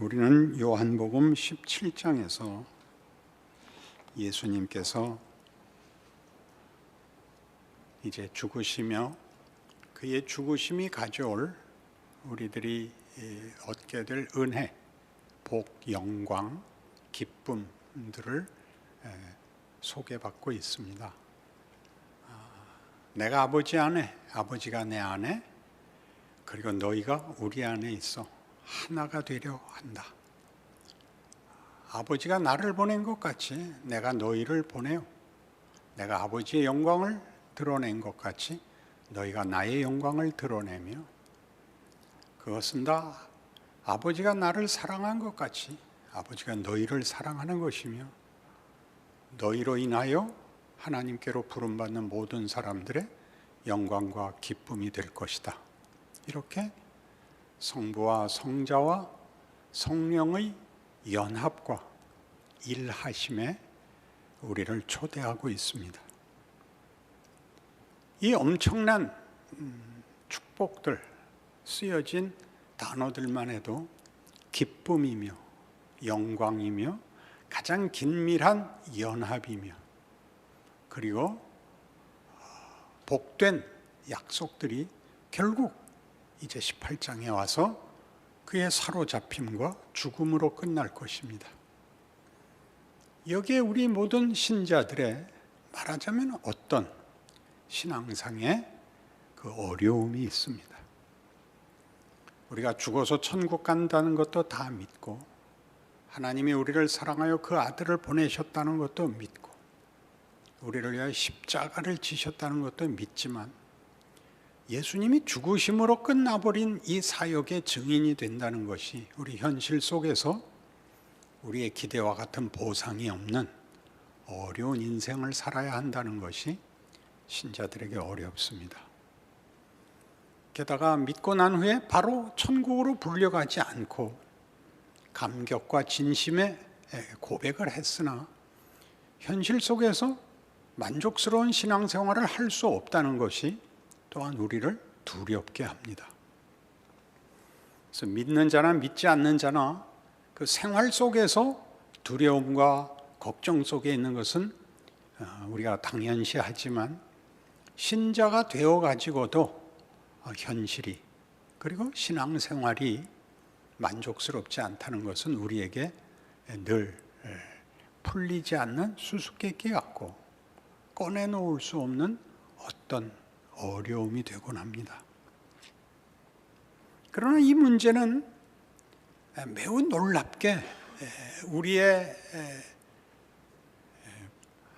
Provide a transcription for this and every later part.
우리는 요한복음 17장에서 예수님께서 이제 죽으시며 그의 죽으심이 가져올 우리들이 얻게 될 은혜, 복, 영광, 기쁨들을 소개받고 있습니다. 내가 아버지 안에, 아버지가 내 안에, 그리고 너희가 우리 안에 있어 하나가 되려 한다. 아버지가 나를 보낸 것 같이 내가 너희를 보내요. 내가 아버지의 영광을 드러낸 것 같이 너희가 나의 영광을 드러내며, 그것은 다 아버지가 나를 사랑한 것 같이 아버지가 너희를 사랑하는 것이며, 너희로 인하여 하나님께로 부름받는 모든 사람들의 영광과 기쁨이 될 것이다. 이렇게 성부와 성자와 성령의 연합과 일하심에 우리를 초대하고 있습니다. 이 엄청난 축복들, 쓰여진 단어들만 해도 기쁨이며 영광이며 가장 긴밀한 연합이며, 그리고 복된 약속들이 결국 이제 18장에 와서 그의 사로잡힘과 죽음으로 끝날 것입니다. 여기에 우리 모든 신자들의 말하자면 어떤 신앙상의 그 어려움이 있습니다. 우리가 죽어서 천국 간다는 것도 다 믿고, 하나님이 우리를 사랑하여 그 아들을 보내셨다는 것도 믿고, 우리를 위하여 십자가를 지셨다는 것도 믿지만, 예수님이 죽으심으로 끝나버린 이 사역의 증인이 된다는 것이 우리 현실 속에서 우리의 기대와 같은 보상이 없는 어려운 인생을 살아야 한다는 것이 신자들에게 어렵습니다. 게다가 믿고 난 후에 바로 천국으로 불려가지 않고 감격과 진심의 고백을 했으나 현실 속에서 만족스러운 신앙생활을 할 수 없다는 것이 또한 우리를 두렵게 합니다. 그래서 믿는 자나 믿지 않는 자나 그 생활 속에서 두려움과 걱정 속에 있는 것은 우리가 당연시하지만, 신자가 되어가지고도 현실이, 그리고 신앙생활이 만족스럽지 않다는 것은 우리에게 늘 풀리지 않는 수수께끼 같고 꺼내놓을 수 없는 어떤 어려움이 되곤 합니다. 그러나 이 문제는 매우 놀랍게 우리의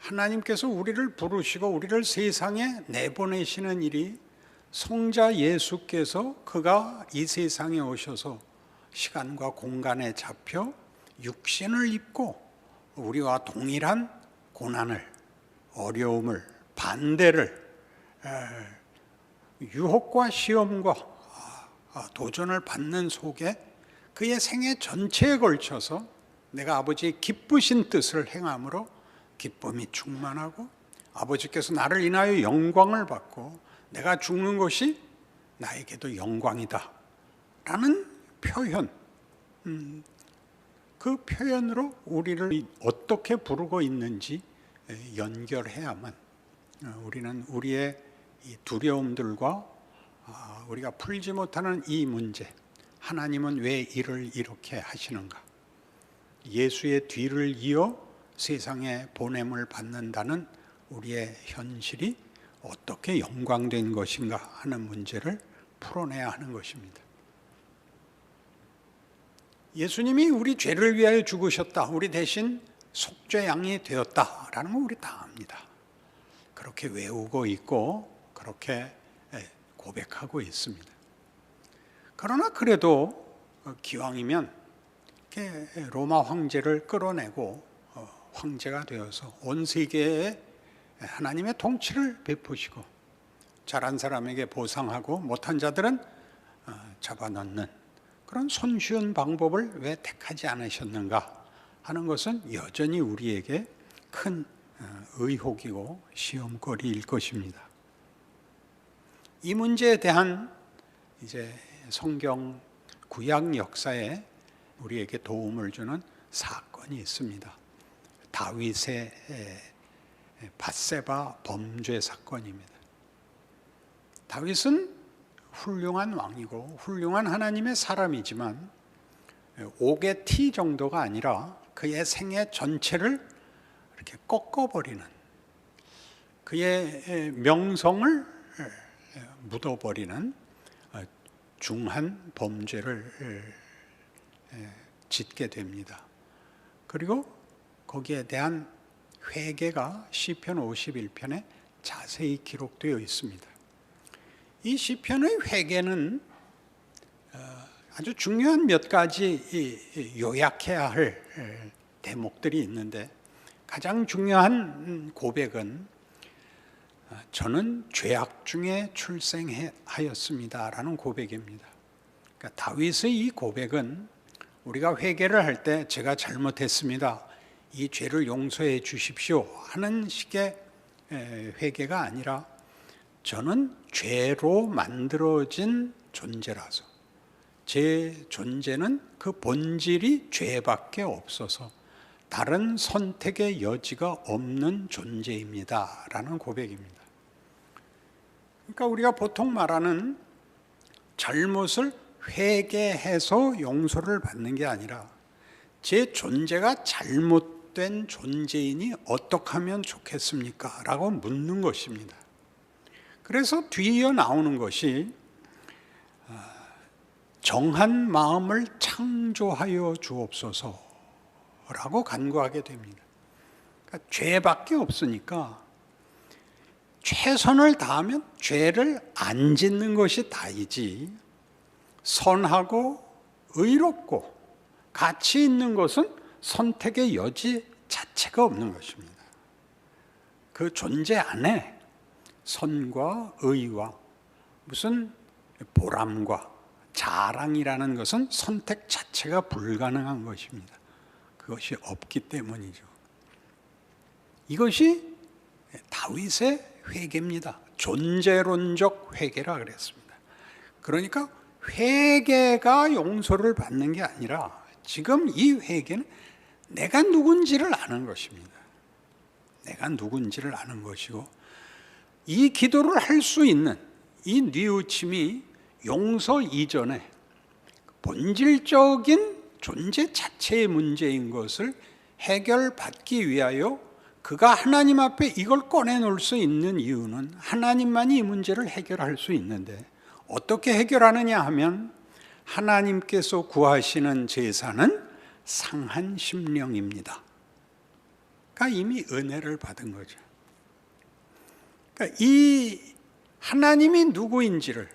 하나님께서 우리를 부르시고 우리를 세상에 내보내시는 일이, 성자 예수께서 그가 이 세상에 오셔서 시간과 공간에 잡혀 육신을 입고 우리와 동일한 고난을, 어려움을, 반대를, 유혹과 시험과 도전을 받는 속에 그의 생애 전체에 걸쳐서 내가 아버지의 기쁘신 뜻을 행함으로 기쁨이 충만하고, 아버지께서 나를 인하여 영광을 받고 내가 죽는 것이 나에게도 영광이다 라는 표현, 그 표현으로 우리를 어떻게 부르고 있는지 연결해야만 우리는 우리의 이 두려움들과 우리가 풀지 못하는 이 문제, 하나님은 왜 이를 이렇게 하시는가, 예수의 뒤를 이어 세상에 보냄을 받는다는 우리의 현실이 어떻게 영광된 것인가 하는 문제를 풀어내야 하는 것입니다. 예수님이 우리 죄를 위하여 죽으셨다, 우리 대신 속죄양이 되었다라는 거 우리 다 압니다. 그렇게 외우고 있고 그렇게 고백하고 있습니다. 그러나 그래도 기왕이면 로마 황제를 끌어내고 황제가 되어서 온 세계에 하나님의 통치를 베푸시고, 잘한 사람에게 보상하고 못한 자들은 잡아넣는 그런 손쉬운 방법을 왜 택하지 않으셨는가 하는 것은 여전히 우리에게 큰 의혹이고 시험거리일 것입니다. 이 문제에 대한 이제 성경 구약 역사에 우리에게 도움을 주는 사건이 있습니다. 다윗의 밧세바 범죄 사건입니다. 다윗은 훌륭한 왕이고 훌륭한 하나님의 사람이지만 옥의 티 정도가 아니라 그의 생애 전체를 이렇게 꺾어버리는, 그의 명성을 묻어버리는 중한 범죄를 짓게 됩니다. 그리고 거기에 대한 회개가 시편 51편에 자세히 기록되어 있습니다. 이 시편의 회개는 아주 중요한 몇 가지 요약해야 할 대목들이 있는데, 가장 중요한 고백은 저는 죄악 중에 출생하였습니다라는 고백입니다. 그러니까 다윗의 이 고백은 우리가 회개를 할 때 제가 잘못했습니다, 이 죄를 용서해 주십시오 하는 식의 회개가 아니라 저는 죄로 만들어진 존재라서, 제 존재는 그 본질이 죄밖에 없어서 다른 선택의 여지가 없는 존재입니다 라는 고백입니다. 그러니까 우리가 보통 말하는 잘못을 회개해서 용서를 받는 게 아니라 제 존재가 잘못된 존재이니 어떻게 하면 좋겠습니까? 라고 묻는 것입니다. 그래서 뒤이어 나오는 것이 정한 마음을 창조하여 주옵소서 라고 간구하게 됩니다. 그러니까 죄밖에 없으니까 최선을 다하면 죄를 안 짓는 것이 다이지, 선하고 의롭고 가치 있는 것은 선택의 여지 자체가 없는 것입니다. 그 존재 안에 선과 의와 무슨 보람과 자랑이라는 것은 선택 자체가 불가능한 것입니다. 그것이 없기 때문이죠. 이것이 다윗의 회개입니다. 존재론적 회개라 그랬습니다. 그러니까 회개가 용서를 받는 게 아니라 지금 이 회개는 내가 누군지를 아는 것입니다. 내가 누군지를 아는 것이고, 이 기도를 할 수 있는 이 뉘우침이 용서 이전에 본질적인 존재 자체의 문제인 것을 해결받기 위하여 그가 하나님 앞에 이걸 꺼내놓을 수 있는 이유는 하나님만이 이 문제를 해결할 수 있는데, 어떻게 해결하느냐 하면 하나님께서 구하시는 제사는 상한 심령입니다. 그러니까 이미 은혜를 받은 거죠. 그러니까 이 하나님이 누구인지를,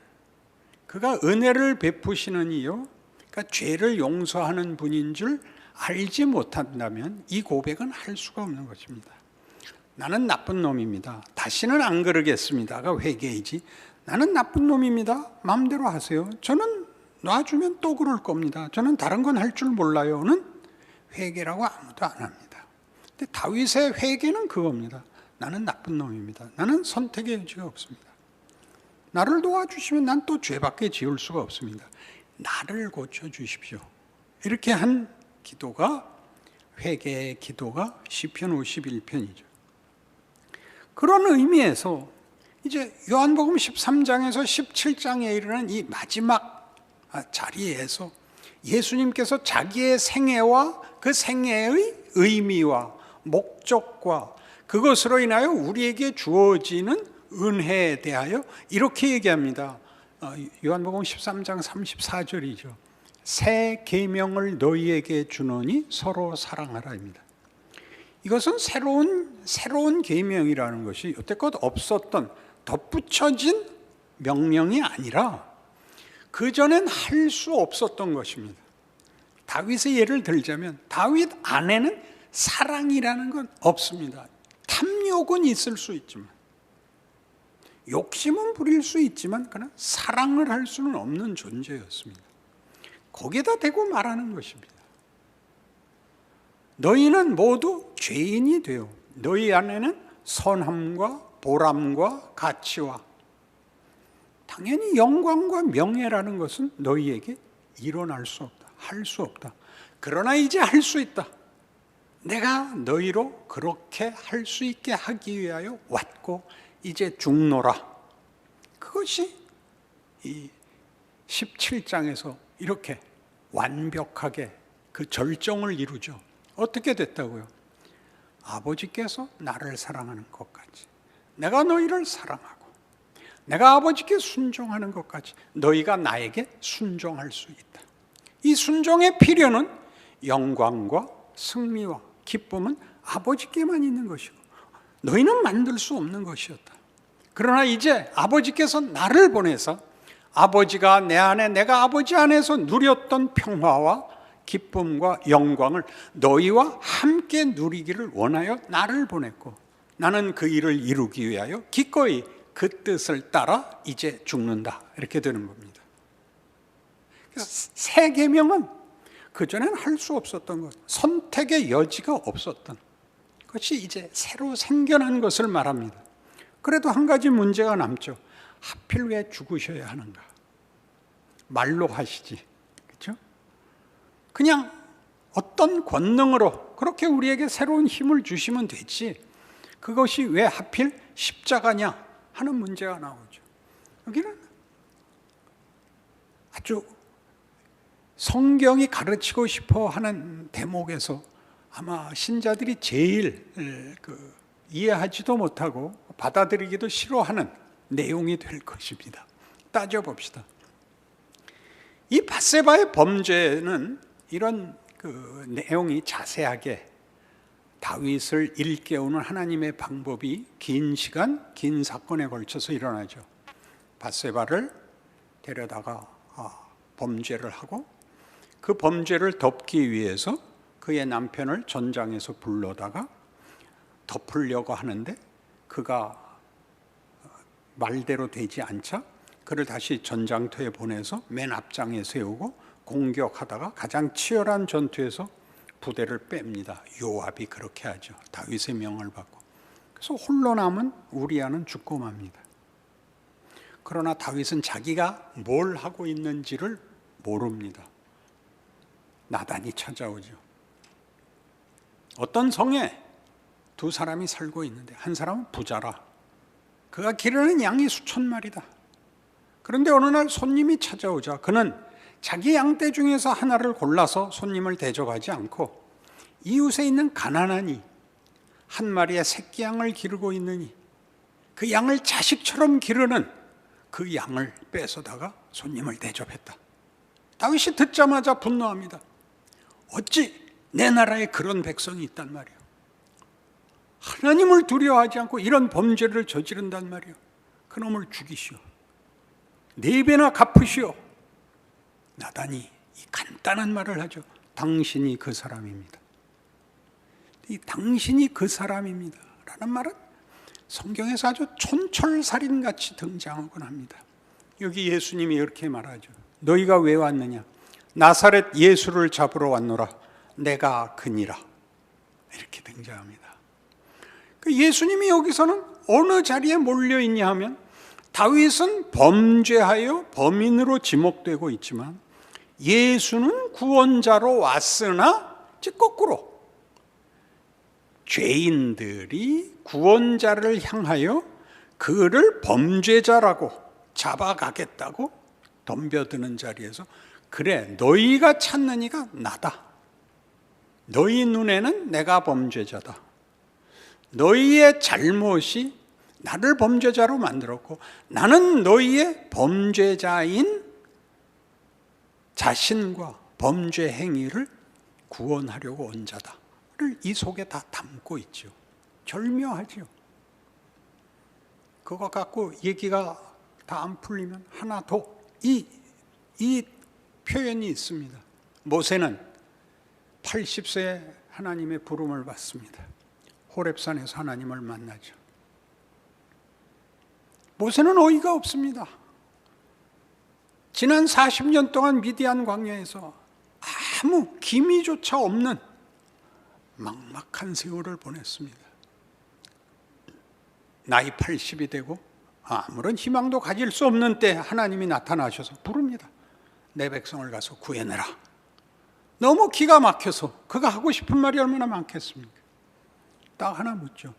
그가 은혜를 베푸시는 이요, 그러니까 죄를 용서하는 분인 줄 알지 못한다면 이 고백은 할 수가 없는 것입니다. 나는 나쁜 놈입니다, 다시는 안 그러겠습니다가 회개이지, 나는 나쁜 놈입니다, 마음대로 하세요, 저는 놔주면 또 그럴 겁니다, 저는 다른 건 할 줄 몰라요는 회개라고 아무도 안 합니다. 근데 다윗의 회개는 그겁니다. 나는 나쁜 놈입니다, 나는 선택의 여지가 없습니다, 나를 도와주시면 난 또 죄밖에 지을 수가 없습니다, 나를 고쳐주십시오. 이렇게 한 기도가, 회개의 기도가 시편 51편이죠. 그런 의미에서 이제 요한복음 13장에서 17장에 이르는 이 마지막 자리에서 예수님께서 자기의 생애와 그 생애의 의미와 목적과 그것으로 인하여 우리에게 주어지는 은혜에 대하여 이렇게 얘기합니다. 요한복음 13장 34절이죠. 새 계명을 너희에게 주노니 서로 사랑하라입니다. 이것은 새로운 계명이라는 것이 여태껏 없었던 덧붙여진 명령이 아니라 그전엔 할 수 없었던 것입니다. 다윗의 예를 들자면 다윗 안에는 사랑이라는 건 없습니다. 탐욕은 있을 수 있지만, 욕심은 부릴 수 있지만 그러나 사랑을 할 수는 없는 존재였습니다. 거기에다 대고 말하는 것입니다. 너희는 모두 죄인이 되어 너희 안에는 선함과 보람과 가치와 당연히 영광과 명예라는 것은 너희에게 일어날 수 없다. 할 수 없다. 그러나 이제 할 수 있다. 내가 너희로 그렇게 할 수 있게 하기 위하여 왔고 이제 죽노라. 그것이 이 17장에서 이렇게 완벽하게 그 절정을 이루죠. 어떻게 됐다고요? 아버지께서 나를 사랑하는 것까지 내가 너희를 사랑하고 내가 아버지께 순종하는 것까지 너희가 나에게 순종할 수 있다. 이 순종의 필요는 영광과 승리와 기쁨은 아버지께만 있는 것이고 너희는 만들 수 없는 것이었다. 그러나 이제 아버지께서 나를 보내서 아버지가 내 안에 내가 아버지 안에서 누렸던 평화와 기쁨과 영광을 너희와 함께 누리기를 원하여 나를 보냈고 나는 그 일을 이루기 위하여 기꺼이 그 뜻을 따라 이제 죽는다. 이렇게 되는 겁니다. 그래서 새 계명은 그전에는 할 수 없었던 것, 선택의 여지가 없었던 것이 이제 새로 생겨난 것을 말합니다. 그래도 한 가지 문제가 남죠. 하필 왜 죽으셔야 하는가? 말로 하시지, 그렇죠? 그냥 어떤 권능으로 그렇게 우리에게 새로운 힘을 주시면 되지 그것이 왜 하필 십자가냐 하는 문제가 나오죠. 여기는 아주 성경이 가르치고 싶어 하는 대목에서 아마 신자들이 제일 이해하지도 못하고 받아들이기도 싫어하는 내용이 될 것입니다. 따져봅시다. 이 밧세바의 범죄는 이런 내용이 자세하게 다윗을 일깨우는 하나님의 방법이 긴 시간, 긴 사건에 걸쳐서 일어나죠. 밧세바를 데려다가 범죄를 하고 그 범죄를 덮기 위해서 그의 남편을 전장에서 불러다가 덮으려고 하는데 그가 말대로 되지 않자 그를 다시 전장터에 보내서 맨 앞장에 세우고 공격하다가 가장 치열한 전투에서 부대를 뺍니다. 요압이 그렇게 하죠. 다윗의 명을 받고. 그래서 홀로 남은 우리아는 죽고 맙니다. 그러나 다윗은 자기가 뭘 하고 있는지를 모릅니다. 나단이 찾아오죠. 어떤 성에 두 사람이 살고 있는데 한 사람은 부자라. 그가 기르는 양이 수천 마리다. 그런데 어느 날 손님이 찾아오자 그는 자기 양떼 중에서 하나를 골라서 손님을 대접하지 않고 이웃에 있는 가난한 이 한 마리의 새끼 양을 기르고 있느니 그 양을 자식처럼 기르는 그 양을 뺏어다가 손님을 대접했다. 다윗이 듣자마자 분노합니다. 어찌 내 나라에 그런 백성이 있단 말이오. 하나님을 두려워하지 않고 이런 범죄를 저지른단 말이오. 그놈을 죽이시오. 4배나 갚으시오. 나단이 이 간단한 말을 하죠. 당신이 그 사람입니다. 이 당신이 그 사람입니다 라는 말은 성경에서 아주 촌철살인같이 등장하곤 합니다. 여기 예수님이 이렇게 말하죠. 너희가 왜 왔느냐? 나사렛 예수를 잡으러 왔노라. 내가 그니라. 이렇게 등장합니다. 예수님이 여기서는 어느 자리에 몰려있냐 하면 다윗은 범죄하여 범인으로 지목되고 있지만 예수는 구원자로 왔으나 거꾸로 죄인들이 구원자를 향하여 그를 범죄자라고 잡아가겠다고 덤벼드는 자리에서 그래 너희가 찾는 이가 나다. 너희 눈에는 내가 범죄자다. 너희의 잘못이 나를 범죄자로 만들었고 나는 너희의 범죄자인 자신과 범죄 행위를 구원하려고 온 자다를 이 속에 다 담고 있죠. 절묘하죠. 그거 갖고 얘기가 다 안 풀리면 하나 더 이 표현이 있습니다. 모세는 80세에 하나님의 부름을 받습니다. 호렙산에서 하나님을 만나죠. 모세는 어이가 없습니다. 지난 40년 동안 미디안 광야에서 아무 기미조차 없는 막막한 세월을 보냈습니다. 나이 80이 되고 아무런 희망도 가질 수 없는 때 하나님이 나타나셔서 부릅니다. 내 백성을 가서 구해내라. 너무 기가 막혀서 그가 하고 싶은 말이 얼마나 많겠습니까? 딱 하나 묻죠.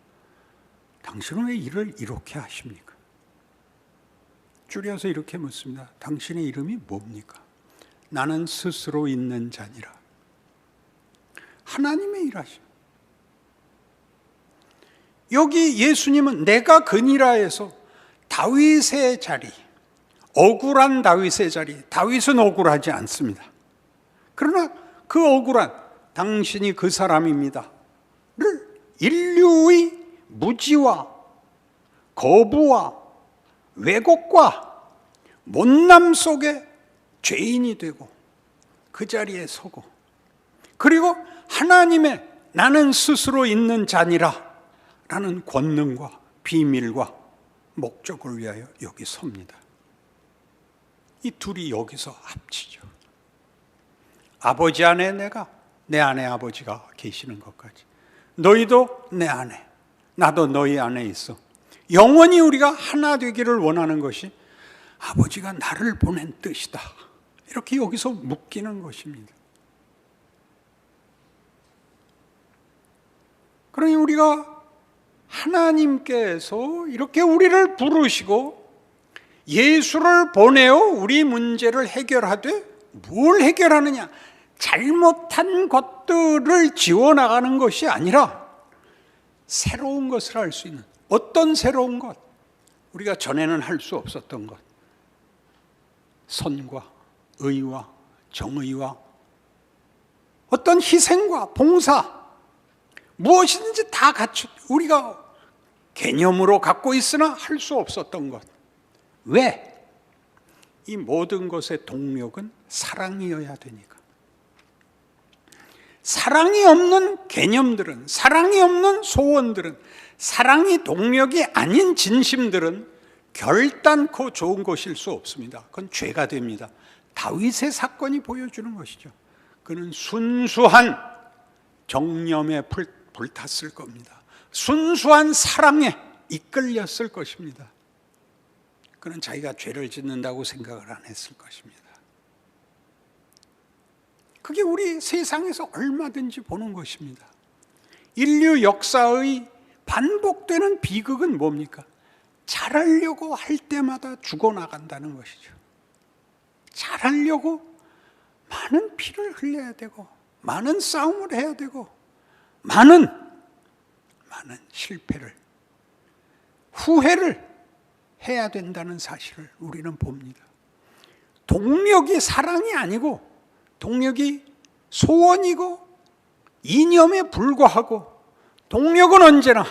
당신은 왜 일을 이렇게 하십니까? 줄여서 이렇게 묻습니다. 당신의 이름이 뭡니까? 나는 스스로 있는 자니라. 하나님의 일하심. 여기 예수님은 내가 그니라에서 다윗의 자리, 억울한 다윗의 자리, 다윗은 억울하지 않습니다. 그러나 그 억울한 당신이 그 사람입니다 를 인류의 무지와 거부와 왜곡과 못남 속에 죄인이 되고 그 자리에 서고, 그리고 하나님의 나는 스스로 있는 자니라 라는 권능과 비밀과 목적을 위하여 여기 섭니다. 이 둘이 여기서 합치죠. 아버지 안에 내가, 내 안에 아버지가 계시는 것까지. 너희도 내 안에, 나도 너희 안에 있어. 영원히 우리가 하나 되기를 원하는 것이 아버지가 나를 보낸 뜻이다. 이렇게 여기서 묶이는 것입니다. 그러니 우리가 하나님께서 이렇게 우리를 부르시고 예수를 보내어 우리 문제를 해결하되 뭘 해결하느냐? 잘못한 것들을 지워나가는 것이 아니라 새로운 것을 할 수 있는, 어떤 새로운 것? 우리가 전에는 할 수 없었던 것. 선과 의와 정의와 어떤 희생과 봉사, 무엇이든지 다 갖춘 우리가 개념으로 갖고 있으나 할 수 없었던 것. 왜? 이 모든 것의 동력은 사랑이어야 되니까. 사랑이 없는 개념들은, 사랑이 없는 소원들은, 사랑이 동력이 아닌 진심들은 결단코 좋은 것일 수 없습니다. 그건 죄가 됩니다. 다윗의 사건이 보여주는 것이죠. 그는 순수한 정념에 불탔을 겁니다. 순수한 사랑에 이끌렸을 것입니다. 그는 자기가 죄를 짓는다고 생각을 안 했을 것입니다. 그게 우리 세상에서 얼마든지 보는 것입니다. 인류 역사의 반복되는 비극은 뭡니까? 잘하려고 할 때마다 죽어나간다는 것이죠. 잘하려고 많은 피를 흘려야 되고 많은 싸움을 해야 되고 많은 실패를, 후회를 해야 된다는 사실을 우리는 봅니다. 동력이 사랑이 아니고 동력이 소원이고 이념에 불과하고, 동력은 언제나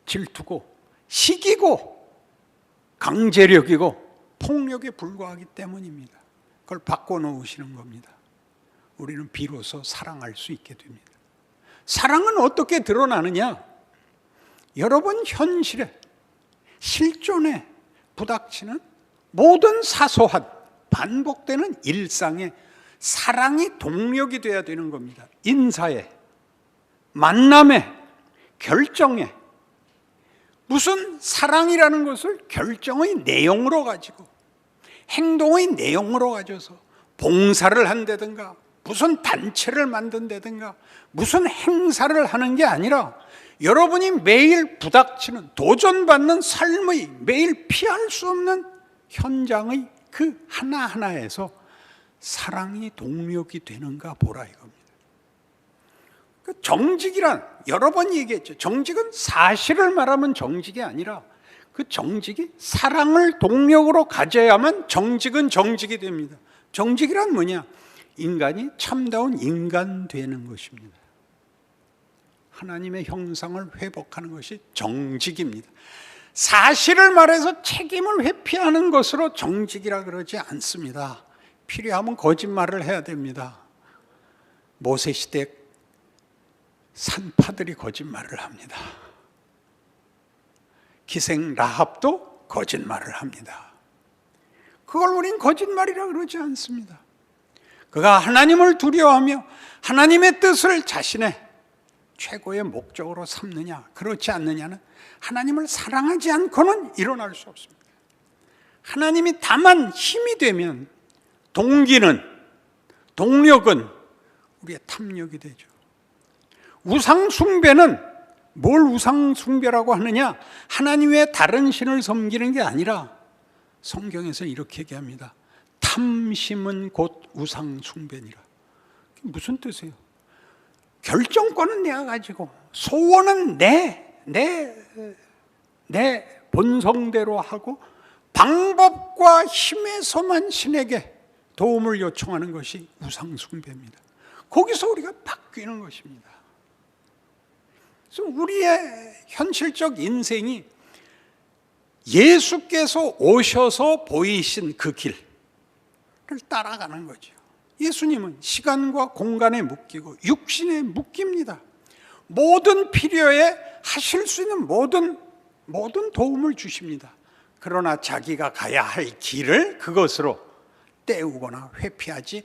질투고 시기고 강제력이고 폭력에 불과하기 때문입니다. 그걸 바꿔놓으시는 겁니다. 우리는 비로소 사랑할 수 있게 됩니다. 사랑은 어떻게 드러나느냐? 여러분 현실에, 실존에 부닥치는 모든 사소한 반복되는 일상에 사랑이 동력이 되어야 되는 겁니다. 인사에, 만남에, 결정에. 무슨 사랑이라는 것을 결정의 내용으로 가지고, 행동의 내용으로 가져서 봉사를 한다든가 무슨 단체를 만든다든가 무슨 행사를 하는 게 아니라 여러분이 매일 부닥치는, 도전받는 삶의, 매일 피할 수 없는 현장의 그 하나하나에서 사랑이 동력이 되는가 보라 이겁니다. 정직이란 여러 번 얘기했죠. 정직은 사실을 말하면 정직이 아니라 그 정직이 사랑을 동력으로 가져야만 정직은 정직이 됩니다. 정직이란 뭐냐? 인간이 참다운 인간 되는 것입니다. 하나님의 형상을 회복하는 것이 정직입니다. 사실을 말해서 책임을 회피하는 것으로 정직이라 그러지 않습니다. 필요하면 거짓말을 해야 됩니다. 모세시대 산파들이 거짓말을 합니다. 기생 라합도 거짓말을 합니다. 그걸 우린 거짓말이라 그러지 않습니다. 그가 하나님을 두려워하며 하나님의 뜻을 자신의 최고의 목적으로 삼느냐 그렇지 않느냐는 하나님을 사랑하지 않고는 일어날 수 없습니다. 하나님이 다만 힘이 되면 동기는 동력은 우리의 탐욕이 되죠. 우상숭배는 뭘 우상숭배라고 하느냐? 하나님 외에 다른 신을 섬기는 게 아니라 성경에서 이렇게 얘기합니다. 탐심은 곧 우상숭배니라. 무슨 뜻이에요? 결정권은 내가 가지고 소원은 내 본성대로 하고 방법과 힘에서만 신에게 도움을 요청하는 것이 우상숭배입니다. 거기서 우리가 바뀌는 것입니다. 그래서 우리의 현실적 인생이 예수께서 오셔서 보이신 그 길을 따라가는 거죠. 예수님은 시간과 공간에 묶이고 육신에 묶입니다. 모든 필요에 하실 수 있는 모든 도움을 주십니다. 그러나 자기가 가야 할 길을 그것으로 때우거나 회피하지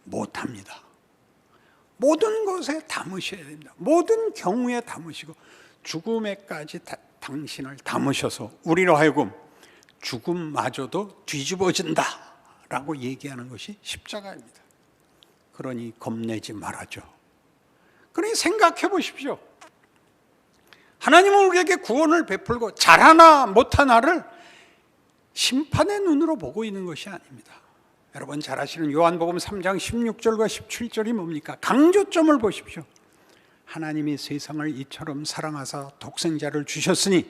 못합니다. 모든 것에 담으셔야 됩니다. 모든 경우에 담으시고 죽음에까지 당신을 담으셔서 우리로 하여금 죽음마저도 뒤집어진다 라고 얘기하는 것이 십자가입니다. 그러니 겁내지 말아줘. 그러니 생각해 보십시오. 하나님은 우리에게 구원을 베풀고 잘하나 못하나를 심판의 눈으로 보고 있는 것이 아닙니다. 여러분 잘 아시는 요한복음 3장 16절과 17절이 뭡니까? 강조점을 보십시오. 하나님이 세상을 이처럼 사랑하사 독생자를 주셨으니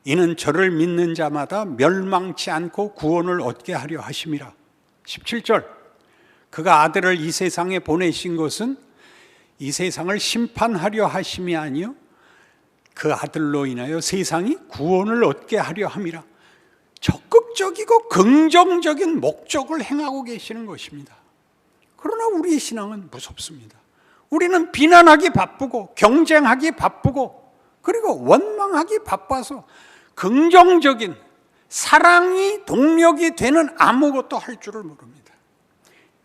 이는 저를 믿는 자마다 멸망치 않고 구원을 얻게 하려 하심이라. 17절, 그가 아들을 이 세상에 보내신 것은 이 세상을 심판하려 하심이 아니요 그 아들로 인하여 세상이 구원을 얻게 하려 함이라. 적극적이고 긍정적인 목적을 행하고 계시는 것입니다. 그러나 우리의 신앙은 무섭습니다. 우리는 비난하기 바쁘고 경쟁하기 바쁘고 그리고 원망하기 바빠서 긍정적인 사랑이 동력이 되는 아무것도 할 줄을 모릅니다.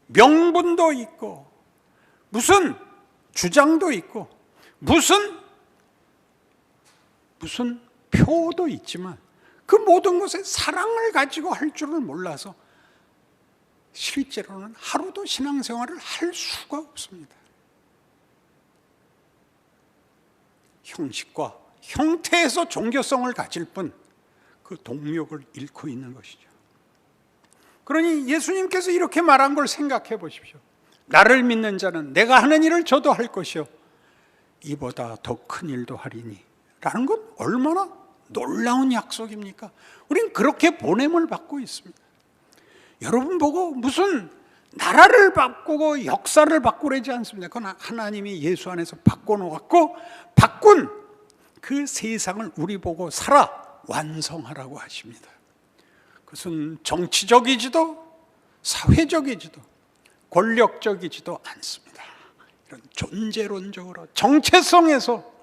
명분도 있고 무슨 주장도 있고 무슨 표도 있지만 그 모든 것에 사랑을 가지고 할 줄을 몰라서 실제로는 하루도 신앙생활을 할 수가 없습니다. 형식과 형태에서 종교성을 가질 뿐 그 동력을 잃고 있는 것이죠. 그러니 예수님께서 이렇게 말한 걸 생각해 보십시오. 나를 믿는 자는 내가 하는 일을 저도 할 것이요 이보다 더 큰 일도 하리니 라는 건 얼마나 놀라운 약속입니까? 우린 그렇게 보냄을 받고 있습니다. 여러분 보고 무슨 나라를 바꾸고 역사를 바꾸려지 않습니다. 그건 하나님이 예수 안에서 바꿔놓았고 바꾼 그 세상을 우리 보고 살아 완성하라고 하십니다. 그것은 정치적이지도 사회적이지도 권력적이지도 않습니다. 이런 존재론적으로 정체성에서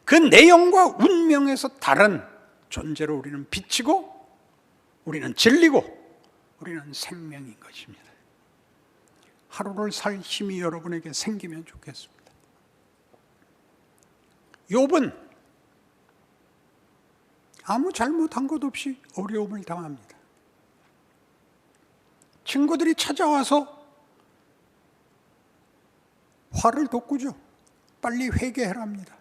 그 내용과 운명에서 다른 존재로 우리는 비치고 우리는 진리고 우리는 생명인 것입니다. 하루를 살 힘이 여러분에게 생기면 좋겠습니다. 욥은 아무 잘못한 것 없이 어려움을 당합니다. 친구들이 찾아와서 화를 돋구죠. 빨리 회개해랍니다.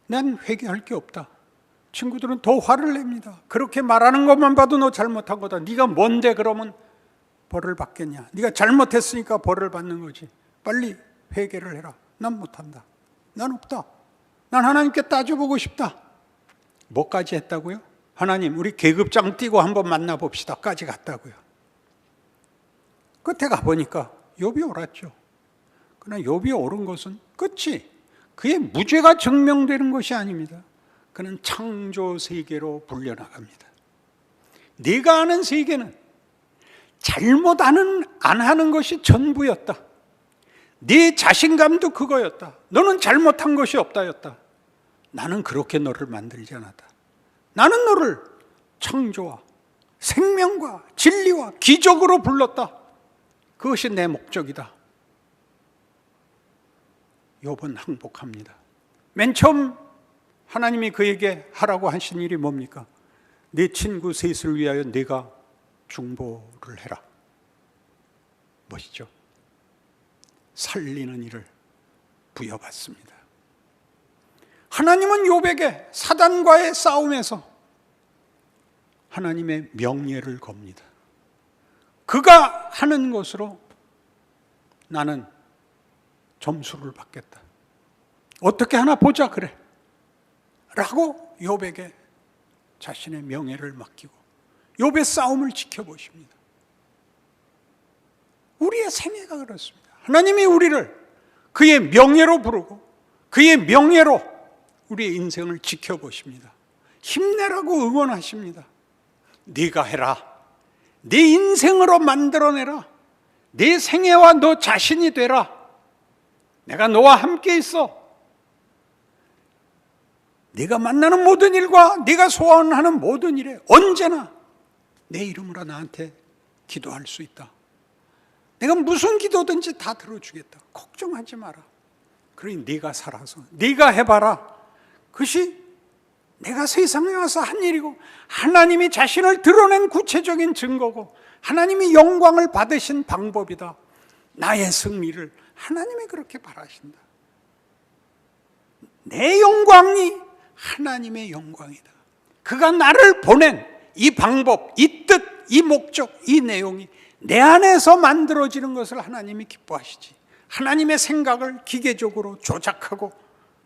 난 회개할 게 없다. 친구들은 더 화를 냅니다. 그렇게 말하는 것만 봐도 너 잘못한 거다. 네가 뭔데 그러면 벌을 받겠냐. 네가 잘못했으니까 벌을 받는 거지. 빨리 회개를 해라. 난 못한다. 난 없다. 난 하나님께 따져보고 싶다. 뭐까지 했다고요? 하나님 우리 계급장 띄고 한번 만나봅시다 까지 갔다고요. 끝에 가보니까 욥이 옳았죠. 그러나 욥이 옳은 것은 끝이 그의 무죄가 증명되는 것이 아닙니다. 그는 창조 세계로 불려나갑니다. 네가 아는 세계는 잘못 안 하는 것이 전부였다. 네 자신감도 그거였다. 너는 잘못한 것이 없다였다. 나는 그렇게 너를 만들지 않았다. 나는 너를 창조와 생명과 진리와 기적으로 불렀다. 그것이 내 목적이다. 욥은 항복합니다. 맨 처음 하나님이 그에게 하라고 하신 일이 뭡니까? 네 친구 셋을 위하여 네가 중보를 해라. 뭐시죠? 살리는 일을 부여받습니다. 하나님은 욥에게 사단과의 싸움에서 하나님의 명예를 겁니다. 그가 하는 것으로 나는 점수를 받겠다. 어떻게 하나 보자 그래 라고 욥에게 자신의 명예를 맡기고 욥의 싸움을 지켜보십니다. 우리의 생애가 그렇습니다. 하나님이 우리를 그의 명예로 부르고 그의 명예로 우리의 인생을 지켜보십니다. 힘내라고 응원하십니다. 네가 해라. 네 인생으로 만들어내라. 네 생애와 너 자신이 되라. 내가 너와 함께 있어. 네가 만나는 모든 일과 네가 소원하는 모든 일에 언제나 내 이름으로 나한테 기도할 수 있다. 내가 무슨 기도든지 다 들어주겠다. 걱정하지 마라. 그러니 네가 살아서 네가 해봐라. 그것이 내가 세상에 와서 한 일이고 하나님이 자신을 드러낸 구체적인 증거고 하나님이 영광을 받으신 방법이다. 나의 승리를 하나님이 그렇게 바라신다. 내 영광이 하나님의 영광이다. 그가 나를 보낸 이 방법, 이 뜻, 이 목적, 이 내용이 내 안에서 만들어지는 것을 하나님이 기뻐하시지. 하나님의 생각을 기계적으로 조작하고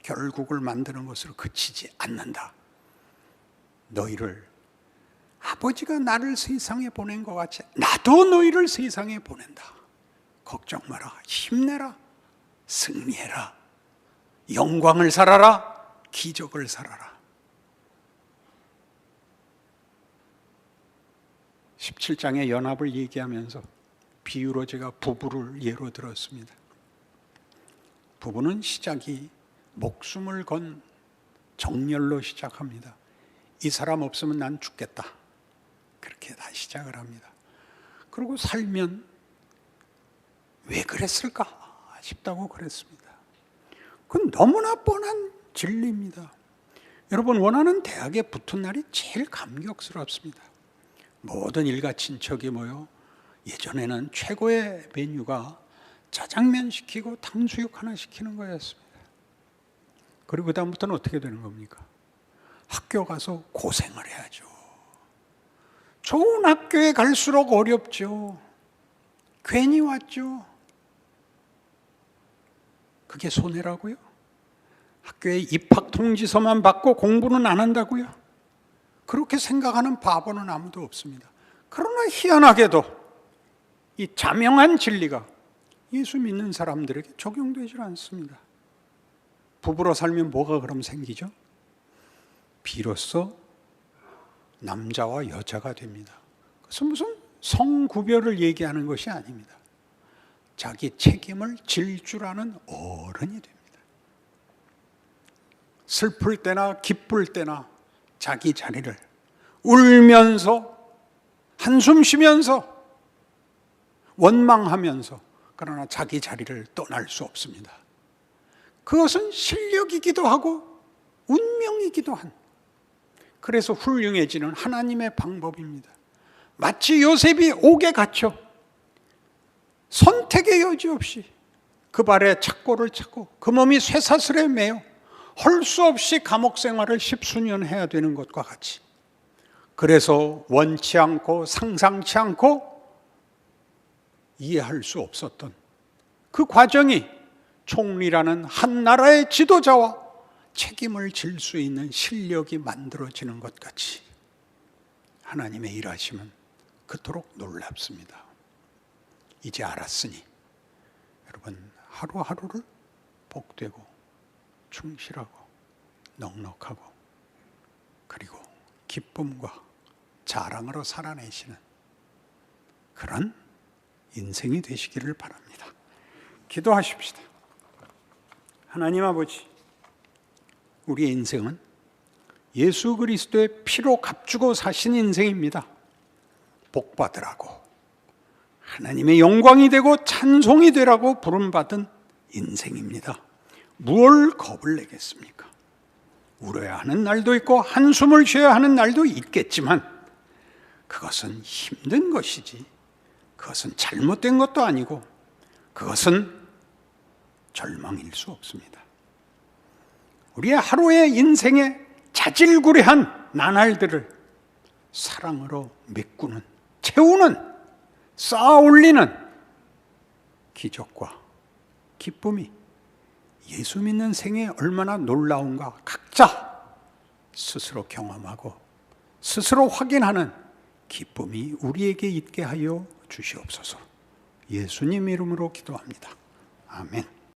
결국을 만드는 것으로 그치지 않는다. 너희를 아버지가 나를 세상에 보낸 것 같이 나도 너희를 세상에 보낸다. 걱정 마라. 힘내라. 승리해라. 영광을 살아라. 기적을 살아라. 17장의 연합을 얘기하면서 비유로 제가 부부를 예로 들었습니다. 부부는 시작이 목숨을 건 정열로 시작합니다. 이 사람 없으면 난 죽겠다. 그렇게 다 시작을 합니다. 그리고 살면 왜 그랬을까 싶다고 그랬습니다. 그건 너무나 뻔한 진리입니다. 여러분, 원하는 대학에 붙은 날이 제일 감격스럽습니다. 모든 일가 친척이 모여 예전에는 최고의 메뉴가 짜장면 시키고 탕수육 하나 시키는 거였습니다. 그리고 그 다음부터는 어떻게 되는 겁니까? 학교 가서 고생을 해야죠. 좋은 학교에 갈수록 어렵죠. 괜히 왔죠. 그게 손해라고요? 학교에 입학 통지서만 받고 공부는 안 한다고요? 그렇게 생각하는 바보는 아무도 없습니다. 그러나 희한하게도 이 자명한 진리가 예수 믿는 사람들에게 적용되질 않습니다. 부부로 살면 뭐가 그럼 생기죠? 비로소 남자와 여자가 됩니다. 그래서 무슨 성구별을 얘기하는 것이 아닙니다. 자기 책임을 질 줄 아는 어른이 됩니다. 슬플 때나 기쁠 때나 자기 자리를 울면서 한숨 쉬면서 원망하면서 그러나 자기 자리를 떠날 수 없습니다. 그것은 실력이기도 하고 운명이기도 한, 그래서 훌륭해지는 하나님의 방법입니다. 마치 요셉이 옥에 갇혀 선택의 여지 없이 그 발에 착고를 차고 그 몸이 쇠사슬에 매여 할 수 없이 감옥 생활을 10수년 해야 되는 것과 같이, 그래서 원치 않고 상상치 않고 이해할 수 없었던 그 과정이 총리라는 한 나라의 지도자와 책임을 질 수 있는 실력이 만들어지는 것 같이 하나님의 일하심은 그토록 놀랍습니다. 이제 알았으니 여러분, 하루하루를 복되고 충실하고 넉넉하고 그리고 기쁨과 자랑으로 살아내시는 그런 인생이 되시기를 바랍니다. 기도하십시다. 하나님 아버지, 우리의 인생은 예수 그리스도의 피로 값주고 사신 인생입니다. 복받으라고, 하나님의 영광이 되고 찬송이 되라고 부름받은 인생입니다. 무얼 겁을 내겠습니까? 울어야 하는 날도 있고 한숨을 쉬어야 하는 날도 있겠지만 그것은 힘든 것이지 그것은 잘못된 것도 아니고 그것은 절망일 수 없습니다. 우리의 하루의 인생의 자질구레한 나날들을 사랑으로 메꾸는, 채우는, 쌓아 올리는 기적과 기쁨이 예수 믿는 생에 얼마나 놀라운가 각자 스스로 경험하고 스스로 확인하는 기쁨이 우리에게 있게 하여 주시옵소서. 예수님 이름으로 기도합니다. 아멘.